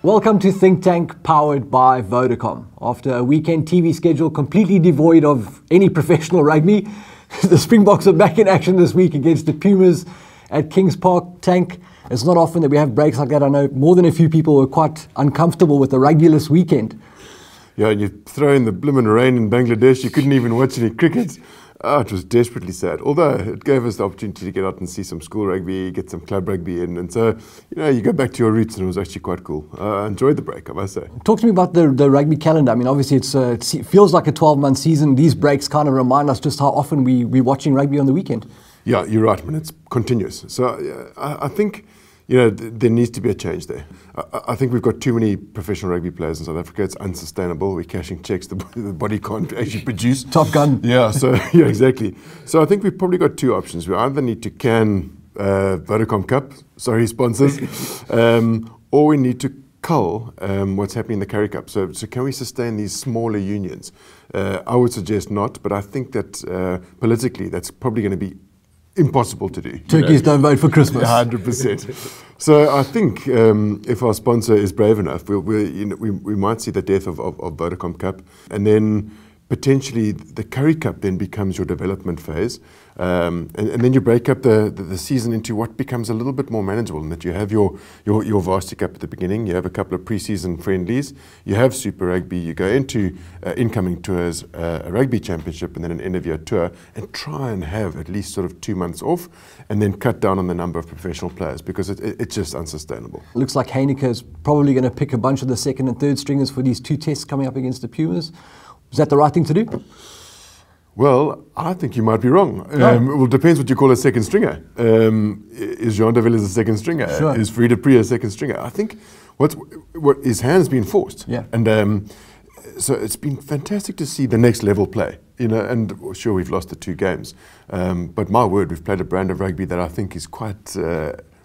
Welcome to Think Tank, powered by Vodacom. After a weekend TV schedule completely devoid of any professional rugby, the Springboks are back in action this week against the Pumas at Kings Park. Tank, it's not often that we have breaks like that. I know more than a few people were quite uncomfortable with the rugbyless weekend. Yeah, and you throw in the blimmin' rain in Bangladesh, you couldn't even watch any cricket. Oh, it was desperately sad. Although it gave us the opportunity to get out and see some school rugby, get some club rugby in. And so, you go back to your roots, and it was actually quite cool. I enjoyed the break, I must say. Talk to me about the rugby calendar. I mean, obviously it feels like a 12-month season. These breaks kind of remind us just how often we're watching rugby on the weekend. Yeah, you're right. I mean, it's continuous. So I think, there needs to be a change there. I think we've got too many professional rugby players in South Africa. It's unsustainable. We're cashing checks the body can't actually produce. Top gun. Yeah, yeah, exactly. So I think we've probably got two options. We either need to can Vodacom Cup, sorry sponsors, or we need to cull what's happening in the Currie Cup. So can we sustain these smaller unions? I would suggest not, but I think that politically that's probably going to be impossible to do. Turkeys don't vote for Christmas. 100%. So I think if our sponsor is brave enough, we might see the death of Vodacom Cup, and then potentially the Currie Cup then becomes your development phase, and then you break up the season into what becomes a little bit more manageable, and that you have your Varsity Cup at the beginning, you have a couple of pre-season friendlies, you have Super Rugby, you go into incoming tours, a rugby championship, and then an end-of-year tour, and try and have at least sort of 2 months off, and then cut down on the number of professional players, because it's just unsustainable. Looks like Heyneke is probably going to pick a bunch of the second and third stringers for these two tests coming up against the Pumas. Is that the right thing to do? Well, I think you might be wrong. No. Well, it depends what you call a second stringer. Is Jean de Villiers a second stringer? Sure. Is Friede Pree a second stringer? I think what his hand's been forced. Yeah. And so it's been fantastic to see the next level play. And sure, we've lost the 2 games. But my word, we've played a brand of rugby that I think is quite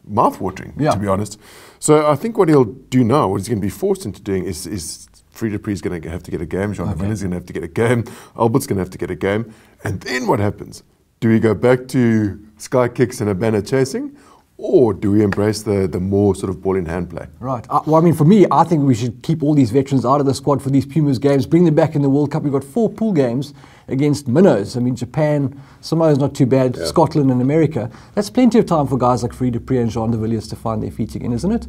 mouth-watering, to be honest. So I think what he'll do now, what he's going to be forced into doing is Friede Pree is going to have to get a game, Jean de Villiers is going to have to get a game, Albert's going to have to get a game, and then what happens? Do we go back to sky kicks and a banner chasing, or do we embrace the more sort of ball-in-hand play? Right. Well, I mean, for me, I think we should keep all these veterans out of the squad for these Pumas games, bring them back in the World Cup. We've got 4 pool games against minnows. I mean, Japan, Samoa's not too bad, yeah. Scotland and America. That's plenty of time for guys like Friede Pree and Jean de Villiers to find their feet again, isn't it?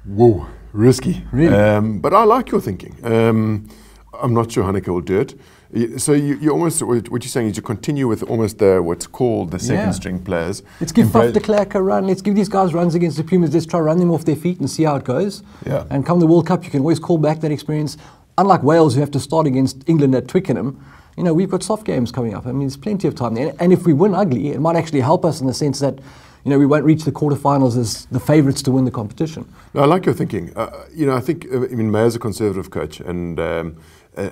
Whoa, risky. Really? But I like your thinking. I'm not sure Heyneke will do it. So you almost, what you're saying is you continue with almost what's called the second string players. Let's give Faf de Klerk a run. Let's give these guys runs against the Pumas. Let's try run them off their feet and see how it goes. Yeah. And come the World Cup, you can always call back that experience. Unlike Wales, who have to start against England at Twickenham, we've got soft games coming up. I mean, there's plenty of time there. And if we win ugly, it might actually help us in the sense that we won't reach the quarterfinals as the favourites to win the competition. No, I like your thinking. I think Meyer's a conservative coach, and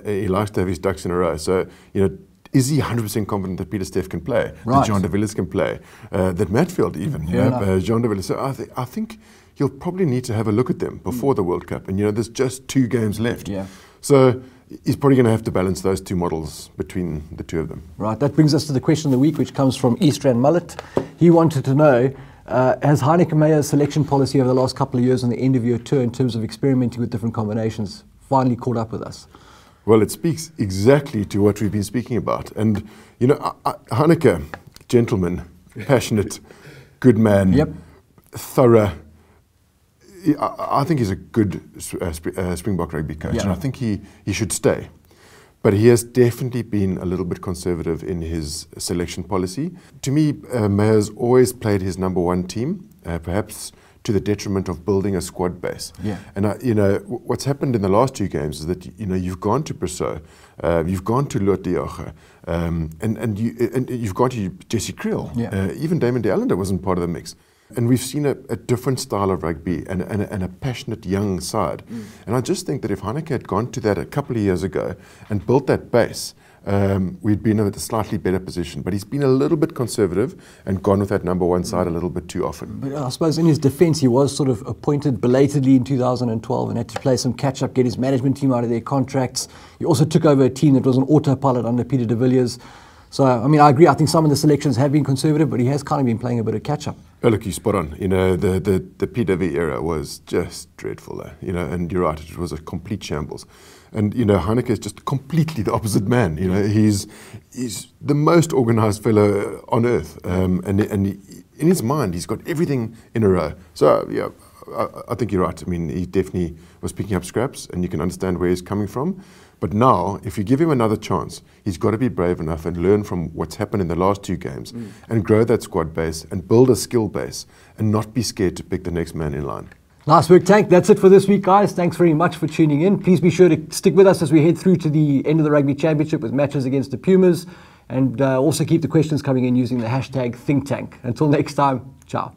he likes to have his ducks in a row. So, is he 100% confident that Peter Steff can play, right, that Jean de Villiers can play, that Matfield even, Jean de Villiers. So I think he'll probably need to have a look at them before the World Cup. And, there's just 2 games left. Yeah. So he's probably going to have to balance those 2 models between the 2 of them. Right, that brings us to the question of the week, which comes from Eastran Mullet. He wanted to know, has Heyneke Meyer's selection policy over the last couple of years on the end-of-year tour in terms of experimenting with different combinations finally caught up with us? Well, it speaks exactly to what we've been speaking about. And, Heyneke, gentleman, passionate, good man, yep, thorough. I think he's a good Springbok rugby coach, and I think he should stay. But he has definitely been a little bit conservative in his selection policy. To me, Meyer's always played his number 1 team, perhaps to the detriment of building a squad base. Yeah. And what's happened in the last 2 games is that you've gone to Perceau, you've gone to Loot de Jager, and you've gone to Jesse Creel. Yeah. Even Damon de Allender wasn't part of the mix. And we've seen a different style of rugby and a passionate young side. And I just think that if Heyneke had gone to that a couple of years ago and built that base, we'd been in a slightly better position. But he's been a little bit conservative and gone with that number 1 side a little bit too often. But I suppose in his defence, he was sort of appointed belatedly in 2012 and had to play some catch-up, get his management team out of their contracts. He also took over a team that was on autopilot under Peter de Villiers. So, I mean, I agree. I think some of the selections have been conservative, but he has kind of been playing a bit of catch-up. Oh, look, you're spot on. You know, the PW era was just dreadful, you know, and you're right, it was a complete shambles. And, you know, Heyneke is just completely the opposite man. You know, he's the most organised fellow on earth. And in his mind, he's got everything in a row. So, yeah, I think you're right. I mean, he definitely was picking up scraps, and you can understand where he's coming from. But now, if you give him another chance, he's got to be brave enough and learn from what's happened in the last 2 games and grow that squad base and build a skill base and not be scared to pick the next man in line. Nice work, Tank. That's it for this week, guys. Thanks very much for tuning in. Please be sure to stick with us as we head through to the end of the Rugby Championship with matches against the Pumas. And also keep the questions coming in using the hashtag ThinkTank. Until next time, ciao.